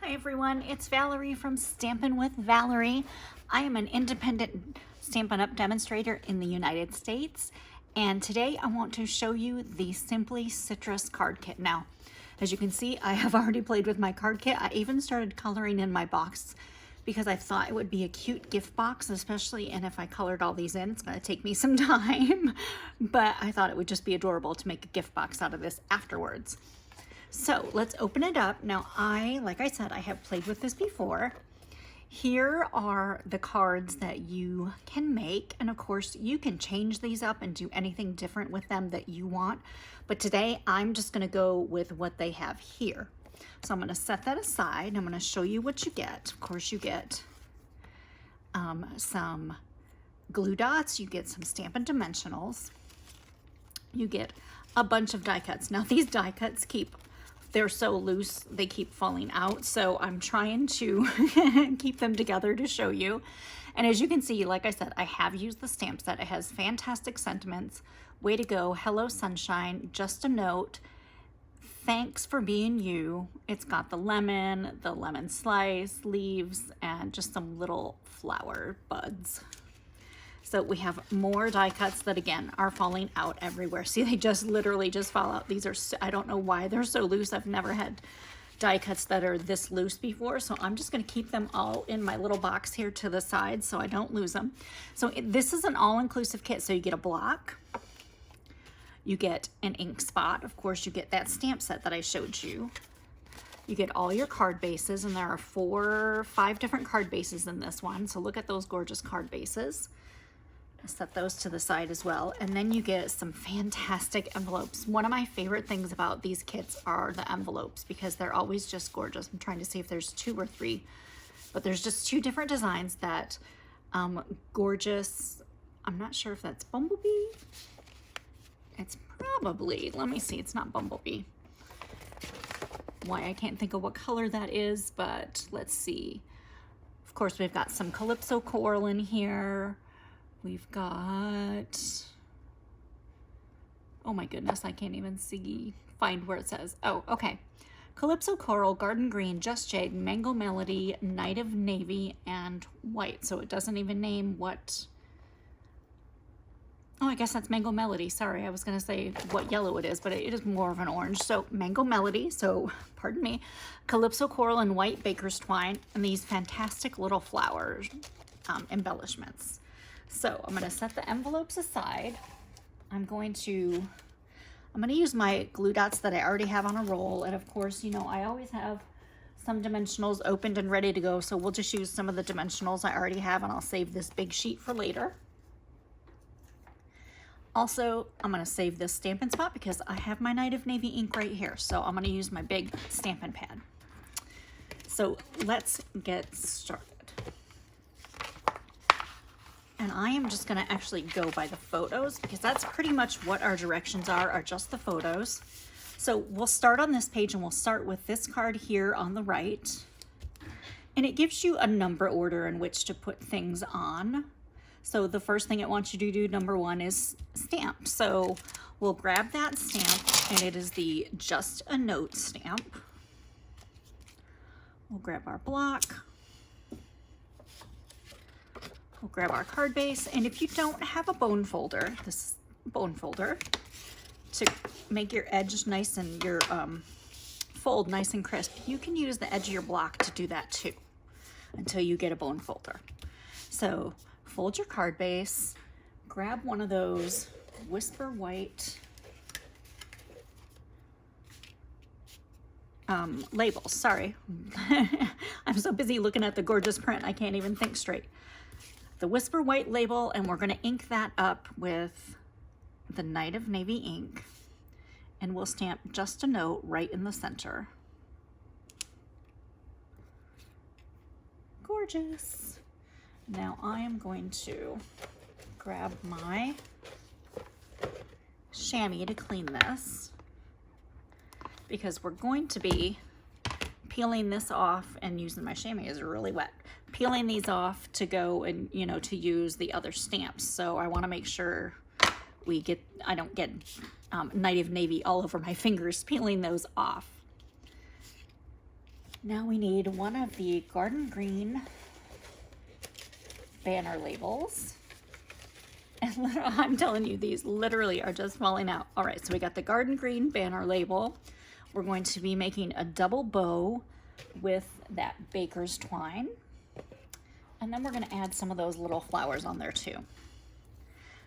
Hi everyone, it's Valerie from Stampin' with Valerie. I am an independent Stampin' Up! Demonstrator in the United States, and today I want to show you the Simply Citrus card kit. Now, as you can see, I have already played with my card kit. I even started coloring in my box because I thought it would be a cute gift box, especially, and if I colored all these in, it's gonna take me some time, but I thought it would just be adorable to make a gift box out of this afterwards. So let's open it up. Now like I said, I have played with this before. Here are the cards that you can make. And of course you can change these up and do anything different with them that you want. But today I'm just gonna go with what they have here. So I'm gonna set that aside and I'm gonna show you what you get. Of course you get some glue dots, you get some Stampin' Dimensionals, you get a bunch of die cuts. Now these die cuts they're so loose, they keep falling out. So I'm trying to keep them together to show you. And as you can see, like I said, I have used the stamp set. It has fantastic sentiments. Way to go, hello sunshine, just a note, thanks for being you. It's got the lemon slice, leaves, and just some little flower buds. So we have more die cuts that again are falling out everywhere. See, they just literally just fall out. These are, I don't know why they're so loose. I've never had die cuts that are this loose before. So I'm just gonna keep them all in my little box here to the side so I don't lose them. So this is an all-inclusive kit. So you get a block, you get an ink spot. Of course, you get that stamp set that I showed you. You get all your card bases, and there are 5 different card bases in this one. So look at those gorgeous card bases. Set those to the side as well. And then you get some fantastic envelopes. One of my favorite things about these kits are the envelopes because they're always just gorgeous. I'm trying to see if there's 2 or 3, but there's just 2 different designs that gorgeous. I'm not sure if that's Bumblebee. It's probably, let me see, it's not Bumblebee. Why I can't think of what color that is, but let's see. Of course, we've got some Calypso Coral in here. We've got, oh my goodness, I can't even find where it says. Oh, okay. Calypso Coral, Garden Green, Just Jade, Mango Melody, Night of Navy, and White. So it doesn't even name what, oh, I guess that's Mango Melody. Sorry, I was gonna say what yellow it is, but it is more of an orange. So Mango Melody, so pardon me, Calypso Coral and White Baker's Twine, and these fantastic little flower embellishments. So I'm gonna set the envelopes aside. I'm gonna use my glue dots that I already have on a roll. And of course, you know, I always have some dimensionals opened and ready to go. So we'll just use some of the dimensionals I already have, and I'll save this big sheet for later. Also, I'm gonna save this Stampin' spot because I have my Night of Navy ink right here. So I'm gonna use my big Stampin' pad. So let's get started. And I am just gonna actually go by the photos because that's pretty much what our directions are just the photos. So we'll start on this page and we'll start with this card here on the right. And it gives you a number order in which to put things on. So the first thing it wants you to do, number 1, is stamp. So we'll grab that stamp, and it is the Just a Note stamp. We'll grab our block. We'll grab our card base, and if you don't have a bone folder, this bone folder, to make your edge nice and your fold nice and crisp, you can use the edge of your block to do that too, until you get a bone folder. So fold your card base, grab one of those Whisper White labels, sorry. I'm so busy looking at the gorgeous print, I can't even think straight. The Whisper White label, and we're gonna ink that up with the Night of Navy ink, and we'll stamp Just a Note right in the center. Gorgeous. Now I am going to grab my chamois to clean this because we're going to be peeling this off, and using my chamois is really wet. Peeling these off to go and, you know, to use the other stamps. So I want to make sure I don't get Night of Navy all over my fingers peeling those off. Now we need one of the Garden Green banner labels. And I'm telling you, these literally are just falling out. All right, so we got the Garden Green banner label. We're going to be making a double bow with that baker's twine. And then we're gonna add some of those little flowers on there too.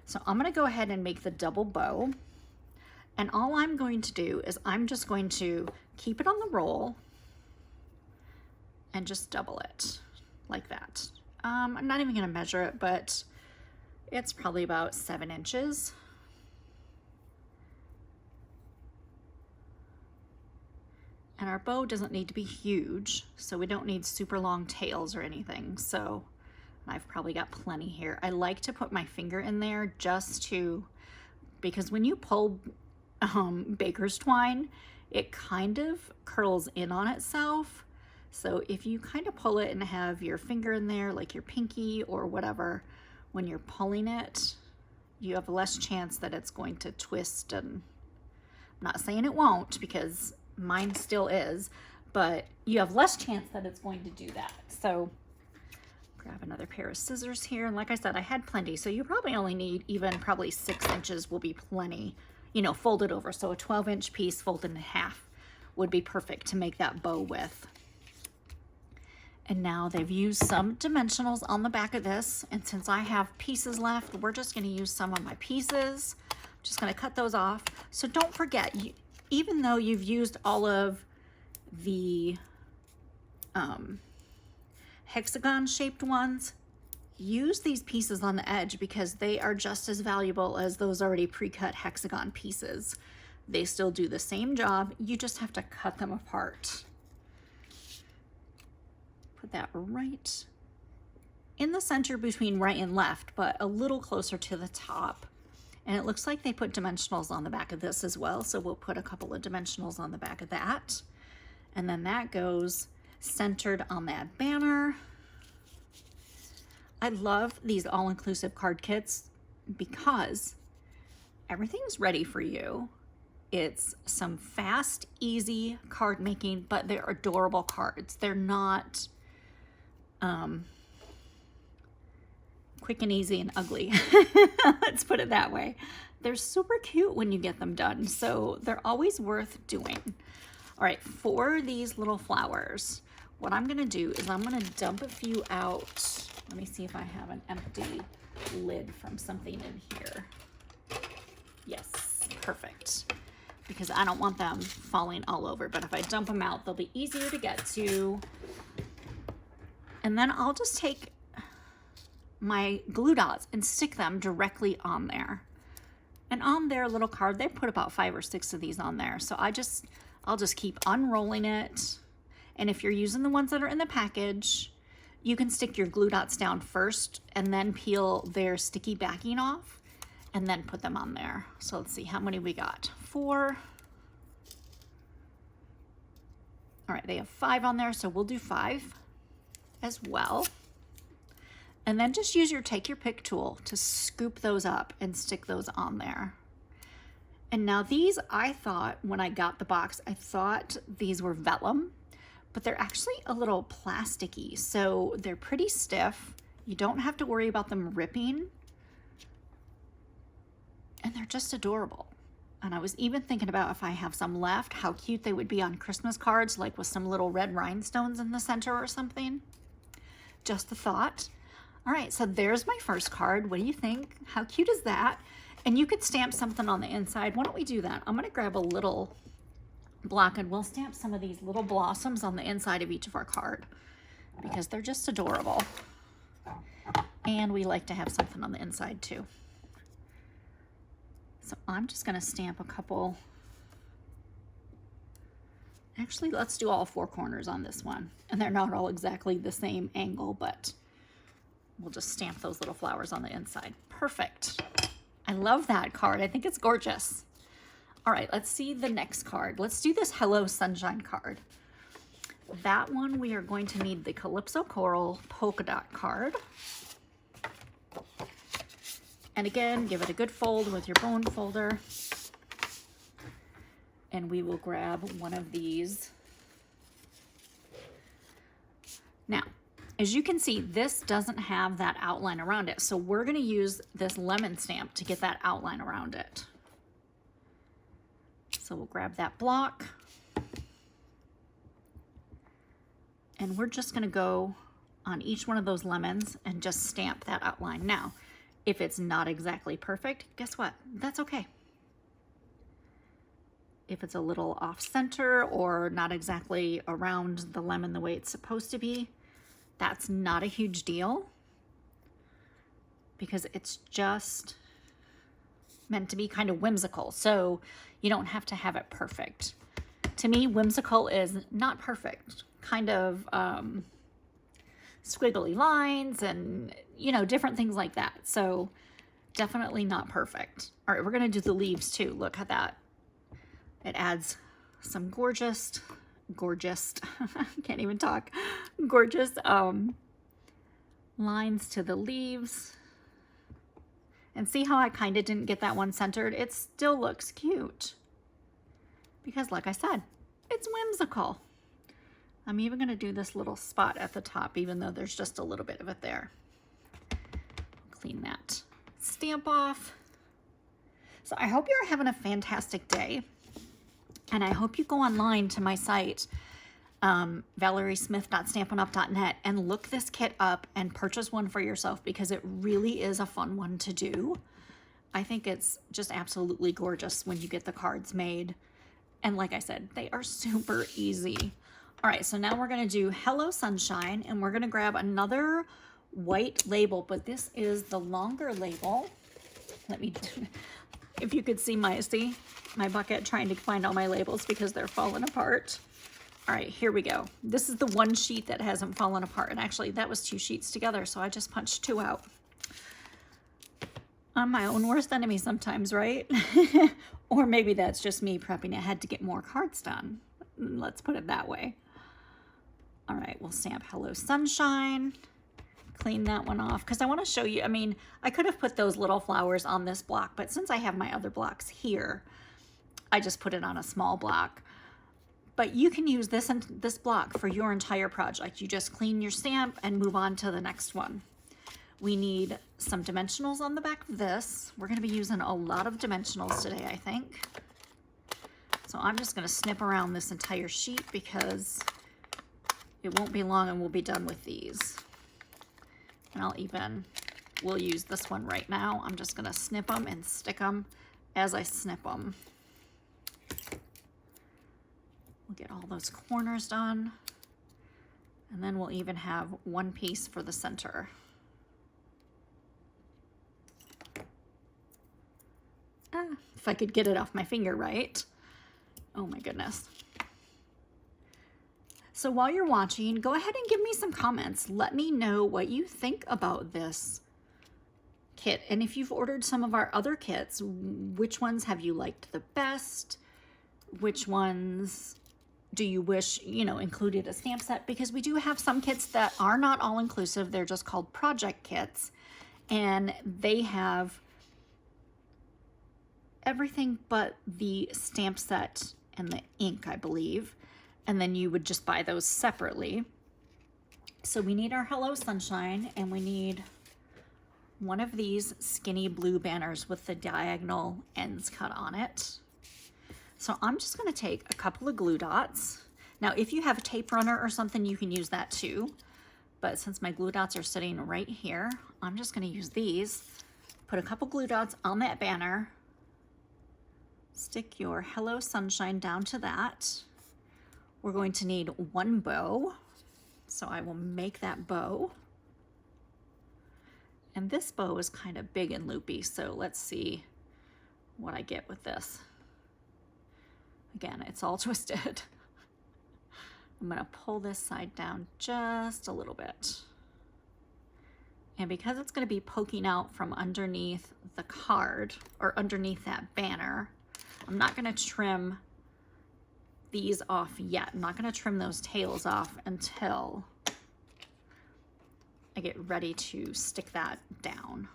So I'm gonna go ahead and make the double bow. And all I'm going to do is I'm just going to keep it on the roll and just double it like that. I'm not even gonna measure it, but it's probably about 7 inches. And our bow doesn't need to be huge, so we don't need super long tails or anything. So I've probably got plenty here. I like to put my finger in there just to, because when you pull baker's twine, it kind of curls in on itself. So if you kind of pull it and have your finger in there, like your pinky or whatever, when you're pulling it, you have less chance that it's going to twist. And I'm not saying it won't, because mine still is, but you have less chance that it's going to do that. So grab another pair of scissors here. And like I said, I had plenty. So you probably only need even probably 6 inches will be plenty, you know, folded over. So a 12-inch piece folded in half would be perfect to make that bow with. And now they've used some dimensionals on the back of this. And since I have pieces left, we're just gonna use some of my pieces. I'm just gonna cut those off. So don't forget, even though you've used all of the hexagon shaped ones, use these pieces on the edge because they are just as valuable as those already pre-cut hexagon pieces. They still do the same job, you just have to cut them apart. Put that right in the center between right and left, but a little closer to the top. And it looks like they put dimensionals on the back of this as well, so we'll put a couple of dimensionals on the back of that. And then that goes centered on that banner. I love these all-inclusive card kits because everything's ready for you. It's some fast, easy card making, but they're adorable cards. They're not quick and easy and ugly. Let's put it that way. They're super cute when you get them done, so they're always worth doing. All right, for these little flowers, what I'm gonna do is I'm gonna dump a few out. Let me see if I have an empty lid from something in here. Yes, perfect. Because I don't want them falling all over, but if I dump them out, they'll be easier to get to. And then I'll just take my glue dots and stick them directly on there. And on their little card, they put about 5 or 6 of these on there. So I'll just keep unrolling it. And if you're using the ones that are in the package, you can stick your glue dots down first and then peel their sticky backing off and then put them on there. So let's see how many we got. 4. All right, they have 5 on there, so we'll do 5 as well. And then just use your take your pick tool to scoop those up and stick those on there. And now these, I thought when I got the box, I thought these were vellum, but they're actually a little plasticky. So they're pretty stiff. You don't have to worry about them ripping. And they're just adorable. And I was even thinking about if I have some left, how cute they would be on Christmas cards, like with some little red rhinestones in the center or something. Just a thought. All right, so there's my first card. What do you think? How cute is that? And you could stamp something on the inside. Why don't we do that? I'm gonna grab a little block and we'll stamp some of these little blossoms on the inside of each of our card because they're just adorable. And we like to have something on the inside too. So I'm just gonna stamp a couple. Actually, let's do all 4 corners on this one. And they're not all exactly the same angle, but we'll just stamp those little flowers on the inside. Perfect. I love that card. I think it's gorgeous. All right, let's see the next card. Let's do this Hello Sunshine card. That one, we are going to need the Calypso Coral polka dot card. And again, give it a good fold with your bone folder. And we will grab one of these Now, as you can see, this doesn't have that outline around it. So we're gonna use this lemon stamp to get that outline around it. So we'll grab that block. And we're just gonna go on each one of those lemons and just stamp that outline. Now, if it's not exactly perfect, guess what? That's okay. If it's a little off center or not exactly around the lemon the way it's supposed to be, that's not a huge deal because it's just meant to be kind of whimsical. So you don't have to have it perfect. To me, whimsical is not perfect, kind of squiggly lines and, you know, different things like that. So definitely not perfect. All right, we're gonna do the leaves too. Look at that. It adds some gorgeous, can't even talk, gorgeous lines to the leaves. And see how I kind of didn't get that one centered? It still looks cute. Because like I said, it's whimsical. I'm even gonna do this little spot at the top, even though there's just a little bit of it there. Clean that stamp off. So I hope you're having a fantastic day. And I hope you go online to my site, valeriesmith.stampinup.net, and look this kit up and purchase one for yourself because it really is a fun one to do. I think it's just absolutely gorgeous when you get the cards made. And like I said, they are super easy. All right, so now we're gonna do Hello Sunshine, and we're gonna grab another white label, but this is the longer label. Let me, if you could see my bucket trying to find all my labels because they're falling apart. All right, here we go. This is the one sheet that hasn't fallen apart. And actually that was 2 sheets together, so I just punched 2 out. I'm my own worst enemy sometimes, right? Or maybe that's just me prepping ahead to get more cards done. Let's put it that way. All right, we'll stamp Hello Sunshine. Clean that one off because I want to show you. I mean, I could have put those little flowers on this block, but since I have my other blocks here, I just put it on a small block. But you can use this and this block for your entire project. You just clean your stamp and move on to the next one. We need some dimensionals on the back of this. We're going to be using a lot of dimensionals today, I think. So I'm just going to snip around this entire sheet because it won't be long and we'll be done with these. And we'll use this one right now. I'm just gonna snip them and stick them as I snip them. We'll get all those corners done. And then we'll even have one piece for the center. If I could get it off my finger right. Oh my goodness. So while you're watching, go ahead and give me some comments. Let me know what you think about this kit. And if you've ordered some of our other kits, which ones have you liked the best? Which ones do you wish, you know, included a stamp set? Because we do have some kits that are not all inclusive. They're just called project kits. And they have everything but the stamp set and the ink, I believe. And then you would just buy those separately. So we need our Hello Sunshine, and we need one of these skinny blue banners with the diagonal ends cut on it. So I'm just gonna take a couple of glue dots. Now, if you have a tape runner or something, you can use that too. But since my glue dots are sitting right here, I'm just gonna use these. Put a couple glue dots on that banner. Stick your Hello Sunshine down to that. We're going to need one bow. So I will make that bow. And this bow is kind of big and loopy, so let's see what I get with this. Again, it's all twisted. I'm gonna pull this side down just a little bit. And because it's gonna be poking out from underneath the card, or underneath that banner, I'm not gonna trim these off yet. I'm not gonna trim those tails off until I get ready to stick that down.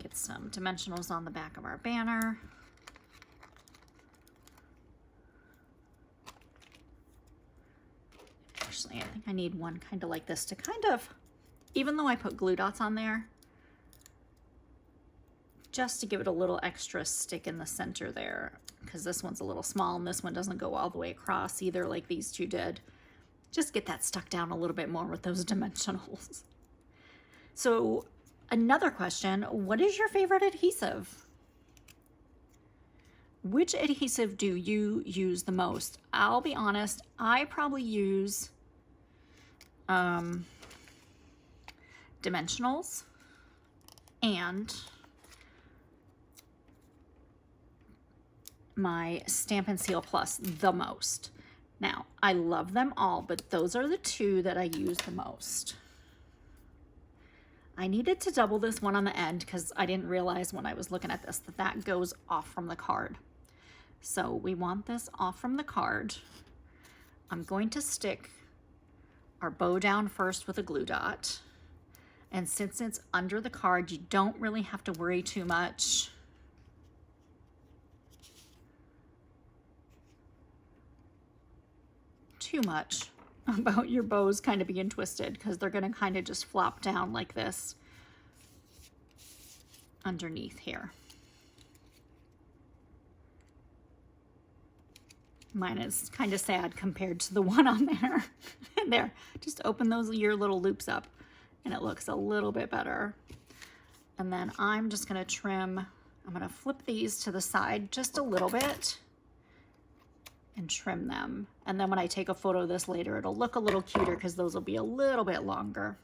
Get some dimensionals on the back of our banner. Actually, I think I need one kind of like this to kind of, even though I put glue dots on there, just to give it a little extra stick in the center there, because this one's a little small and this one doesn't go all the way across either like these two did. Just get that stuck down a little bit more with those dimensionals. So another question, what is your favorite adhesive? Which adhesive do you use the most? I'll be honest, I probably use dimensionals and my Stampin' Seal Plus the most. Now, I love them all, but those are the two that I use the most. I needed to double this one on the end because I didn't realize when I was looking at this that that goes off from the card. So we want this off from the card. I'm going to stick our bow down first with a glue dot. And since it's under the card, you don't really have to worry too much. About your bows kind of being twisted, because they're going to kind of just flop down like this underneath here. Mine is kind of sad compared to the one on there. There, just open those your little loops up and it looks a little bit better. And then I'm just going to trim, I'm going to flip these to the side just a little bit and trim them. And then when I take a photo of this later, it'll look a little cuter because those will be a little bit longer.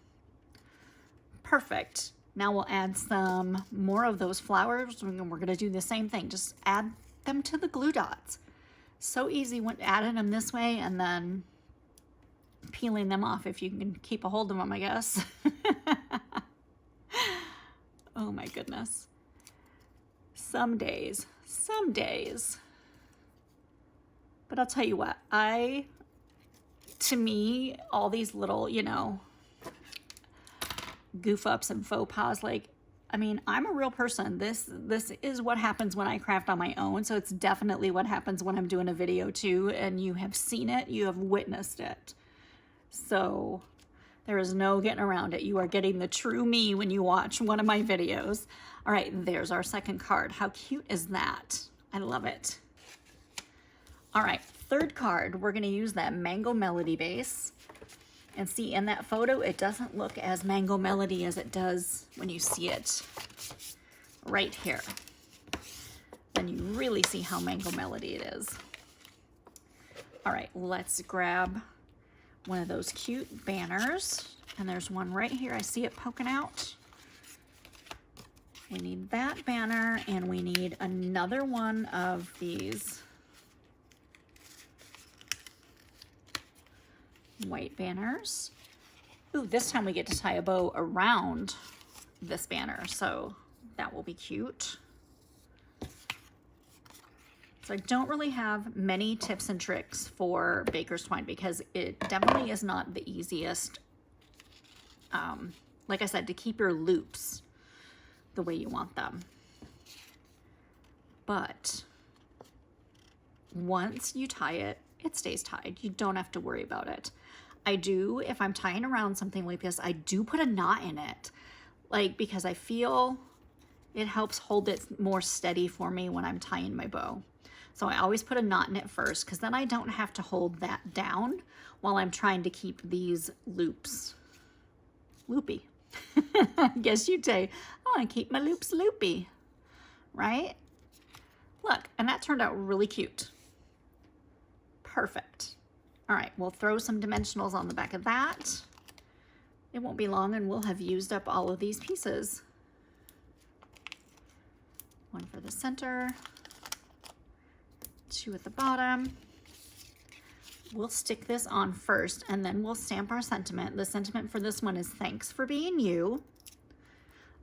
Perfect. Now we'll add some more of those flowers and we're going to do the same thing. Just add them to the glue dots. So easy when adding them this way and then peeling them off if you can keep a hold of them, I guess. Oh my goodness. Some days. But I'll tell you what, to me, all these little, you know, goof ups and faux pas, like, I mean, I'm a real person. This is what happens when I craft on my own. So it's definitely what happens when I'm doing a video too. And you have seen it, you have witnessed it. So there is no getting around it. You are getting the true me when you watch one of my videos. All right, there's our second card. How cute is that? I love it. All right, third card, we're gonna use that Mango Melody base. And see, in that photo, it doesn't look as Mango Melody as it does when you see it right here. Then you really see how Mango Melody it is. All right, let's grab one of those cute banners. And there's one right here. I see it poking out. We need that banner, and we need another one of these white banners. Ooh, this time we get to tie a bow around this banner, so that will be cute. So I don't really have many tips and tricks for Baker's Twine because it definitely is not the easiest, like I said, to keep your loops the way you want them. But once you tie it, it stays tied. You don't have to worry about it. I do, if I'm tying around something like this, I do put a knot in it, like, because I feel it helps hold it more steady for me when I'm tying my bow. So I always put a knot in it first, because then I don't have to hold that down while I'm trying to keep these loops loopy. I guess you'd say, I want to keep my loops loopy, right? Look, and that turned out really cute. Perfect. All right, we'll throw some dimensionals on the back of that. It won't be long and we'll have used up all of these pieces. One for the center, two at the bottom. We'll stick this on first and then we'll stamp our sentiment. The sentiment for this one is thanks for being you.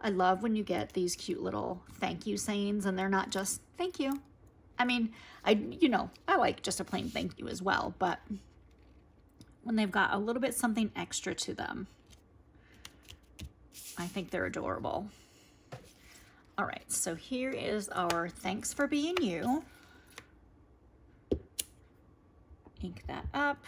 I love when you get these cute little thank you sayings and they're not just thank you. I mean, I like just a plain thank you as well, but when they've got a little bit something extra to them, I think they're adorable. All right, so here is our thanks for being you. Ink that up.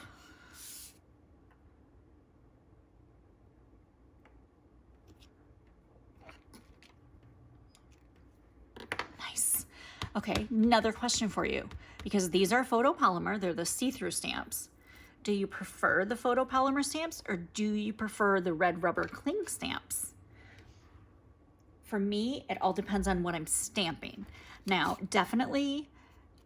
Okay, another question for you, because these are photopolymer, they're the see-through stamps. Do you prefer the photopolymer stamps or do you prefer the red rubber cling stamps? For me, it all depends on what I'm stamping. Now, definitely,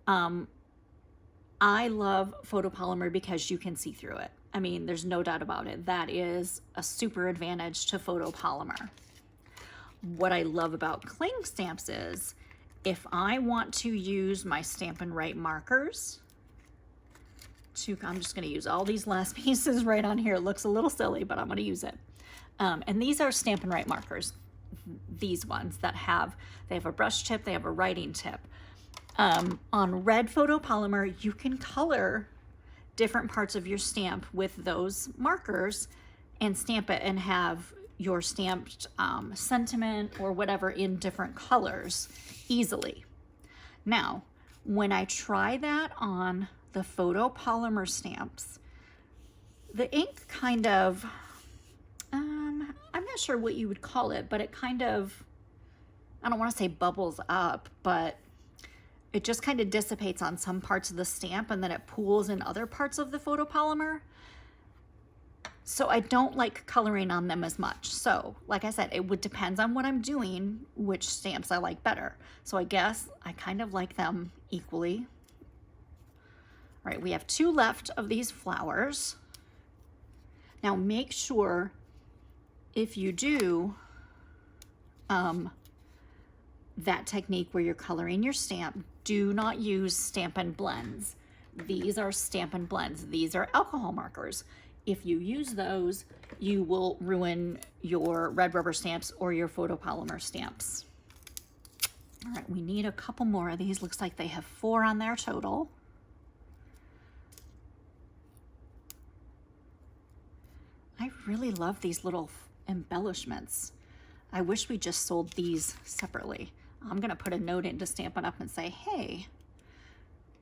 I love photopolymer because you can see through it. I mean, there's no doubt about it. That is a super advantage to photopolymer. What I love about cling stamps is if I want to use my Stampin' Write markers, I'm just going to use all these last pieces right on here. It looks a little silly, but I'm going to use it. And these are Stampin' Write markers. These ones that they have a brush tip, they have a writing tip. On red photopolymer, you can color different parts of your stamp with those markers and stamp it and have your stamped sentiment or whatever in different colors easily. Now, when I try that on the photopolymer stamps, the ink kind of, I'm not sure what you would call it, but it kind of, I don't want to say bubbles up, but it just kind of dissipates on some parts of the stamp and then it pools in other parts of the photopolymer. So I don't like coloring on them as much. So like I said, it would depend on what I'm doing, which stamps I like better. So I guess I kind of like them equally. All right, we have 2 left of these flowers. Now make sure if you do that technique where you're coloring your stamp, do not use Stampin' Blends. These are Stampin' Blends. These are alcohol markers. If you use those, you will ruin your red rubber stamps or your photopolymer stamps. All right, we need a couple more of these. Looks like they have 4 on their total. I really love these little embellishments. I wish we just sold these separately. I'm gonna put a note in to Stampin' Up and say, hey,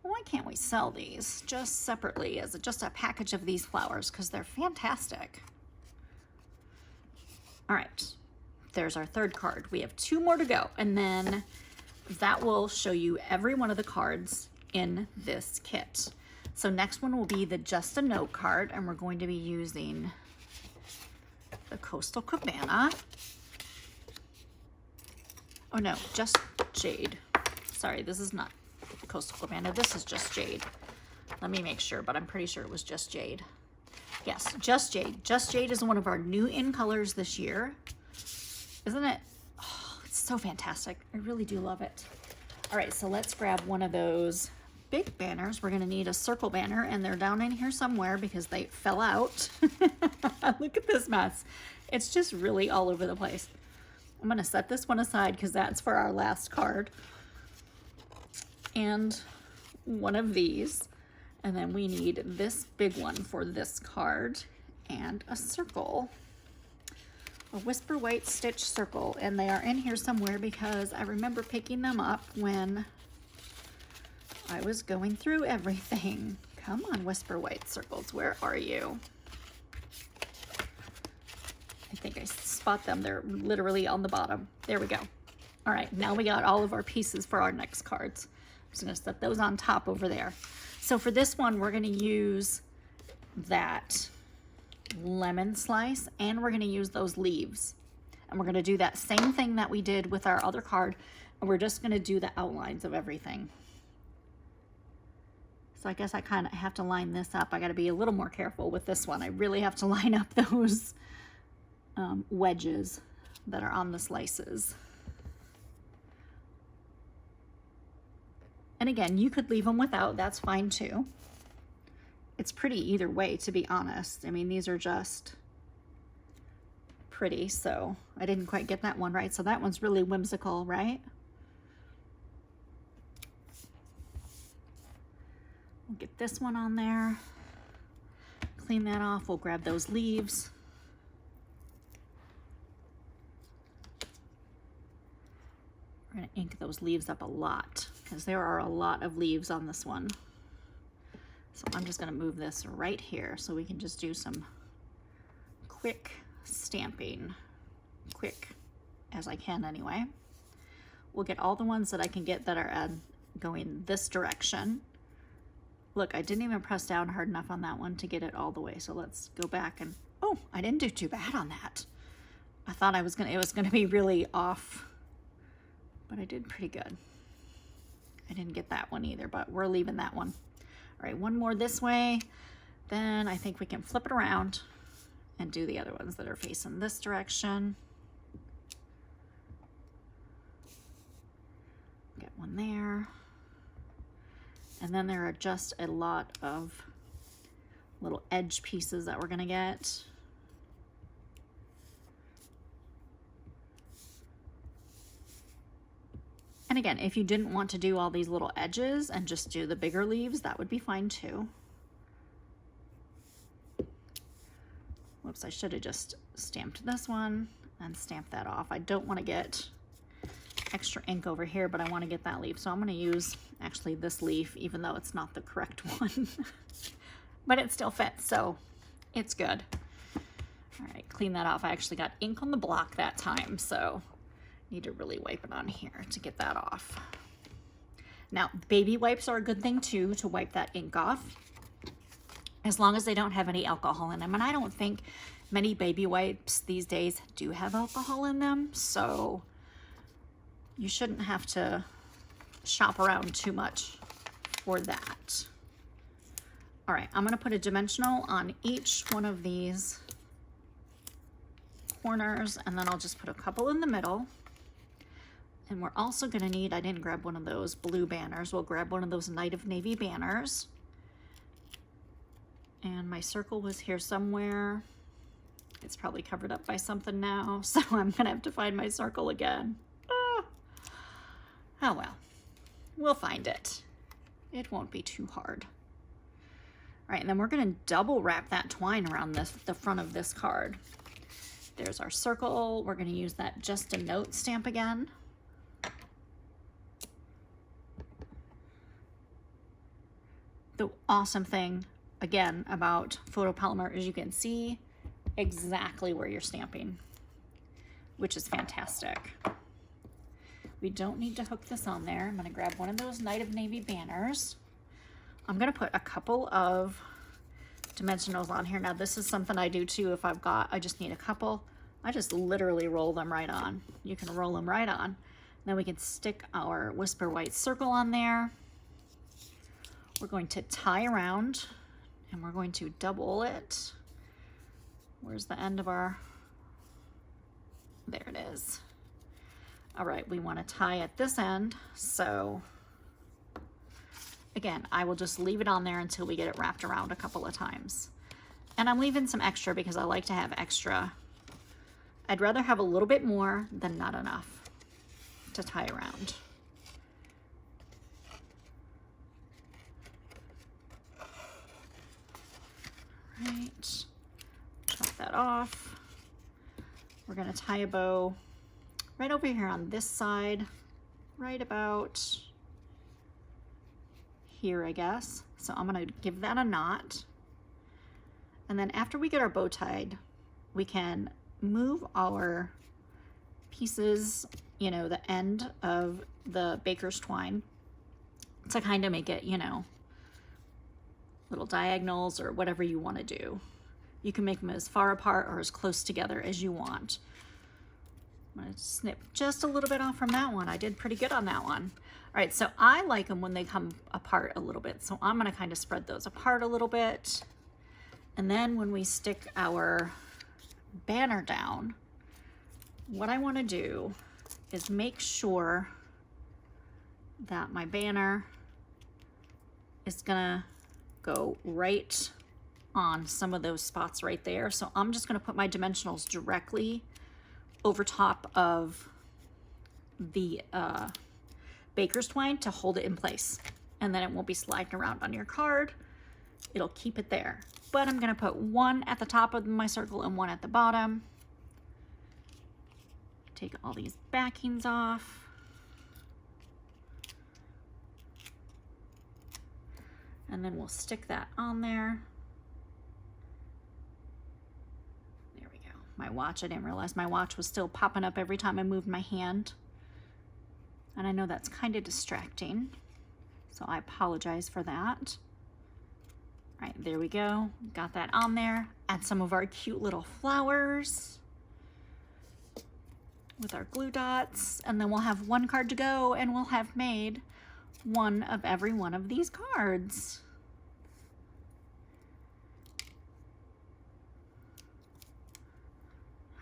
why can't we sell these just separately as just a package of these flowers, because they're fantastic. All right, there's our 3rd card. We have 2 more to go, and then that will show you every one of the cards in this kit. So next one will be the Just a Note card, and we're going to be using the Coastal Cabana. Oh no, just Jade. Sorry, this is not Coastal Cabana. This is just Jade. Let me make sure, but I'm pretty sure it was just Jade. Yes, just Jade. Just Jade is one of our new in colors this year. Isn't it? Oh, it's so fantastic. I really do love it. All right, so let's grab one of those big banners. We're gonna need a circle banner, and they're down in here somewhere because they fell out. Look at this mess. It's just really all over the place. I'm gonna set this one aside because that's for our last card. And one of these. And then we need this big one for this card and a circle. A Whisper White Stitch circle. And they are in here somewhere because I remember picking them up when I was going through everything. Come on, Whisper White circles, where are you? I think I spot them. They're literally on the bottom. There we go. All right, now we got all of our pieces for our next cards. I'm just gonna set those on top over there. So for this one, we're gonna use that lemon slice and we're gonna use those leaves. And we're gonna do that same thing that we did with our other card, and we're just gonna do the outlines of everything. So I guess I kind of have to line this up. I gotta be a little more careful with this one. I really have to line up those wedges that are on the slices. And again, you could leave them without, that's fine too. It's pretty either way, to be honest. I mean, these are just pretty, so I didn't quite get that one right. So that one's really whimsical, right? We'll get this one on there. Clean that off. We'll grab those leaves. We're gonna ink those leaves up a lot because there are a lot of leaves on this one. So I'm just gonna move this right here so we can just do some quick stamping. Quick as I can anyway. We'll get all the ones that I can get that are going this direction. Look, I didn't even press down hard enough on that one to get it all the way. So let's go back and, oh, I didn't do too bad on that. I thought it was gonna be really off, but I did pretty good. I didn't get that one either, but we're leaving that one. All right, one more this way. Then I think we can flip it around and do the other ones that are facing this direction. Get one there. And then there are just a lot of little edge pieces that we're gonna get. And again, if you didn't want to do all these little edges and just do the bigger leaves, that would be fine too. Whoops, I should have just stamped this one and stamped that off. I don't want to get extra ink over here, but I want to get that leaf. So I'm going to use actually this leaf, even though it's not the correct one, but it still fits, so it's good. All right, clean that off. I actually got ink on the block that time, so need to really wipe it on here to get that off. Now, baby wipes are a good thing too, to wipe that ink off, as long as they don't have any alcohol in them. And I don't think many baby wipes these days do have alcohol in them, so you shouldn't have to shop around too much for that. All right, I'm gonna put a dimensional on each one of these corners, and then I'll just put a couple in the middle. And we're also gonna need, I didn't grab one of those blue banners, we'll grab one of those Night of Navy banners. And my circle was here somewhere. It's probably covered up by something now, so I'm gonna have to find my circle again. Oh well, we'll find it. It won't be too hard. All right, and then we're gonna double wrap that twine around the front of this card. There's our circle. We're gonna use that Just a Note stamp again. The awesome thing, again, about photopolymer is you can see exactly where you're stamping, which is fantastic. We don't need to hook this on there. I'm gonna grab one of those Night of Navy banners. I'm gonna put a couple of dimensionals on here. Now this is something I do too. If I just need a couple, I just literally roll them right on. You can roll them right on. Then we can stick our Whisper White circle on there. We're going to tie around and we're going to double it. Where's the end of our, there it is. All right, we want to tie at this end. So again, I will just leave it on there until we get it wrapped around a couple of times. And I'm leaving some extra because I like to have extra. I'd rather have a little bit more than not enough to tie around. All right, cut that off. We're gonna tie a bow right over here on this side, right about here, I guess. So I'm gonna give that a knot. And then after we get our bow tied, we can move our pieces, you know, the end of the baker's twine to kind of make it, you know, little diagonals or whatever you want to do. You can make them as far apart or as close together as you want. I'm gonna snip just a little bit off from that one. I did pretty good on that one. All right, so I like them when they come apart a little bit. So I'm gonna kind of spread those apart a little bit. And then when we stick our banner down, what I wanna do is make sure that my banner is gonna go right on some of those spots right there. So I'm just gonna put my dimensionals directly over top of the baker's twine to hold it in place. And then it won't be sliding around on your card. It'll keep it there. But I'm gonna put one at the top of my circle and one at the bottom. Take all these backings off. And then we'll stick that on there. There we go. My watch, I didn't realize my watch was still popping up every time I moved my hand. And I know that's kind of distracting. So I apologize for that. All right, there we go. Got that on there. Add some of our cute little flowers with our glue dots, and then we'll have one card to go, and we'll have made one of every one of these cards.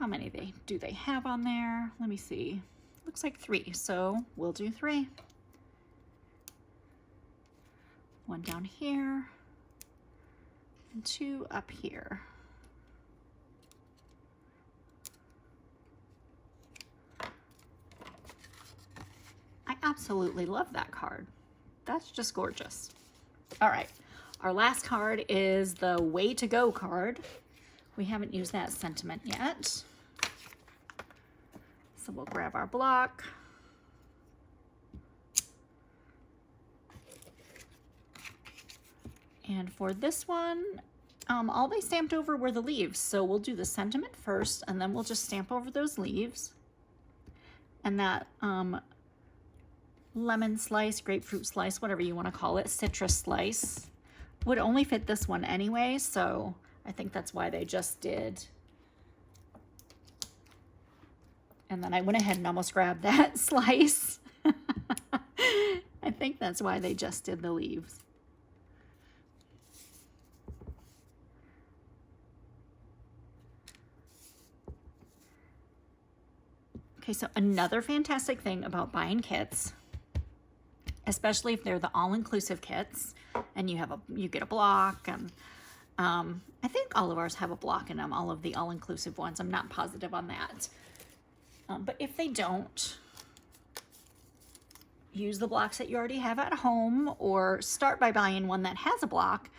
How many do they have on there? Let me see. Looks like 3, so we'll do 3. One down here, and 2 up here. I absolutely love that card. That's just gorgeous. All right, our last card is the Way to Go card. We haven't used that sentiment yet. So we'll grab our block. And for this one, all they stamped over were the leaves. So we'll do the sentiment first, and then we'll just stamp over those leaves. And that lemon slice, grapefruit slice, whatever you want to call it, citrus slice, would only fit this one anyway. So I think that's why they just did. And then I went ahead and almost grabbed that slice. I think that's why they just did the leaves. Okay, so another fantastic thing about buying kits, especially if they're the all-inclusive kits, and you get a block, and I think all of ours have a block in them, all of the all-inclusive ones. I'm not positive on that. But if they don't, use the blocks that you already have at home, or start by buying one that has a block,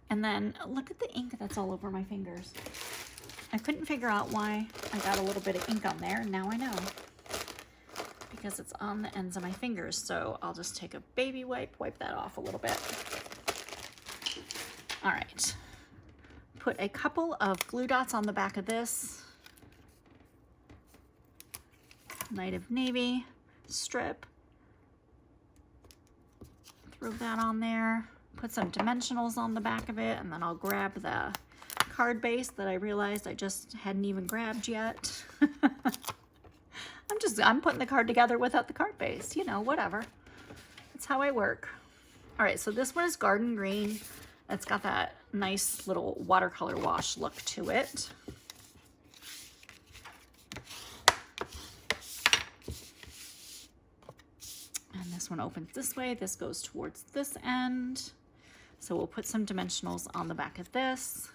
and then look at the ink that's all over my fingers. I couldn't figure out why I got a little bit of ink on there. Now I know. Because it's on the ends of my fingers. So I'll just take a baby wipe that off a little bit. All right. Put a couple of glue dots on the back of this. Night of Navy strip. Throw that on there. Put some dimensionals on the back of it, and then I'll grab the card base that I realized I just hadn't even grabbed yet. I'm putting the card together without the card base, you know, whatever. That's how I work. All right, so this one is Garden Green. It's got that nice little watercolor wash look to it. And this one opens this way. This goes towards this end. So we'll put some dimensionals on the back of this.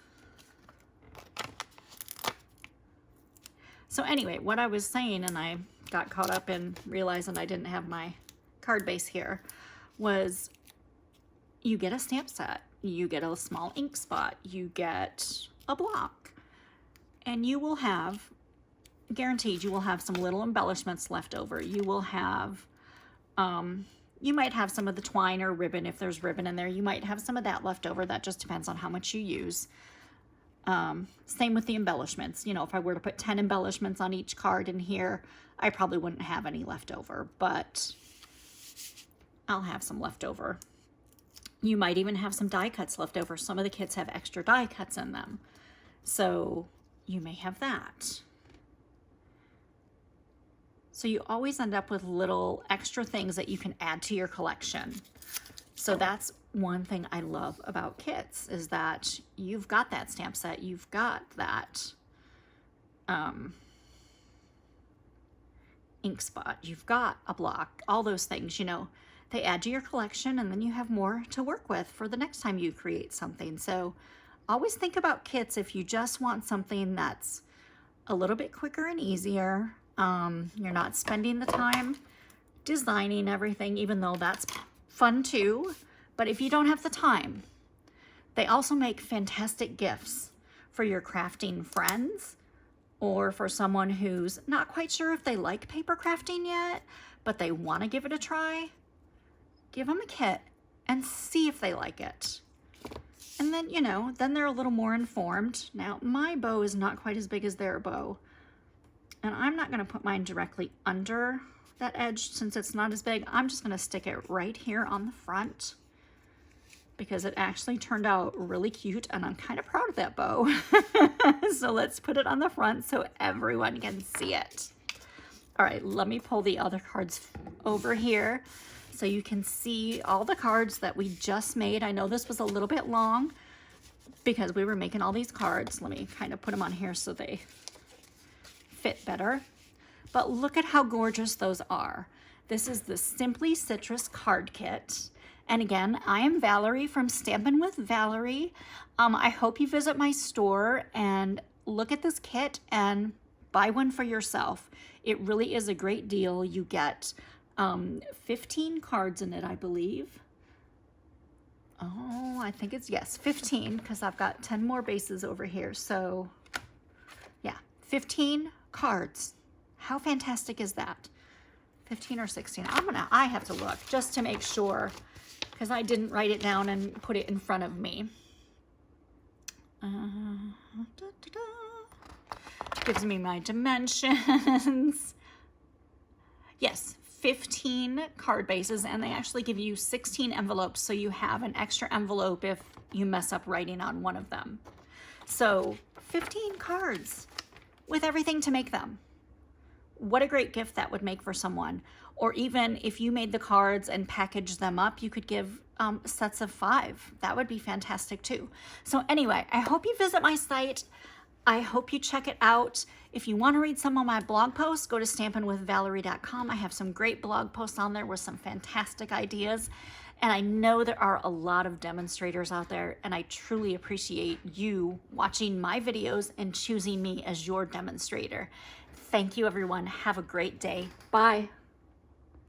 So anyway, what I was saying, and I got caught up in realizing I didn't have my card base here, was you get a stamp set, you get a small ink spot, you get a block, and you will have, guaranteed, you will have some little embellishments left over. You will have, you might have some of the twine or ribbon, if there's ribbon in there, you might have some of that left over. That just depends on how much you use. Same with the embellishments. You know, if I were to put 10 embellishments on each card in here, I probably wouldn't have any left over, but I'll have some left over. You might even have some die cuts left over. Some of the kits have extra die cuts in them, so you may have that. So you always end up with little extra things that you can add to your collection. So that's one thing I love about kits, is that you've got that stamp set, you've got that ink spot, you've got a block, all those things, you know, they add to your collection, and then you have more to work with for the next time you create something. So always think about kits if you just want something that's a little bit quicker and easier. You're not spending the time designing everything, even though that's fun too. But if you don't have the time, they also make fantastic gifts for your crafting friends, or for someone who's not quite sure if they like paper crafting yet, but they want to give it a try. Give them a kit and see if they like it. And then, you know, then they're a little more informed. Now, my bow is not quite as big as their bow, and I'm not going to put mine directly under that edge, since it's not as big, I'm just gonna stick it right here on the front because it actually turned out really cute and I'm kind of proud of that bow. So let's put it on the front so everyone can see it. All right, let me pull the other cards over here so you can see all the cards that we just made. I know this was a little bit long because we were making all these cards. Let me kind of put them on here so they fit better. But look at how gorgeous those are. This is the Simply Citrus card kit. And again, I am Valerie from Stampin' with Valerie. I hope you visit my store and look at this kit and buy one for yourself. It really is a great deal. You get 15 cards in it, I believe. Oh, I think it's, yes, 15, because I've got 10 more bases over here. So yeah, 15 cards. How fantastic is that? 15 or 16. I have to look just to make sure, because I didn't write it down and put it in front of me. Gives me my dimensions. Yes, 15 card bases, and they actually give you 16 envelopes, so you have an extra envelope if you mess up writing on one of them. So 15 cards with everything to make them. What a great gift that would make for someone. Or even if you made the cards and packaged them up, you could give sets of 5. That would be fantastic too. So anyway, I hope you visit my site. I hope you check it out. If you want to read some of my blog posts, go to stampinwithvalerie.com. I have some great blog posts on there with some fantastic ideas. And I know there are a lot of demonstrators out there, and I truly appreciate you watching my videos and choosing me as your demonstrator. Thank you, everyone. Have a great day. Bye.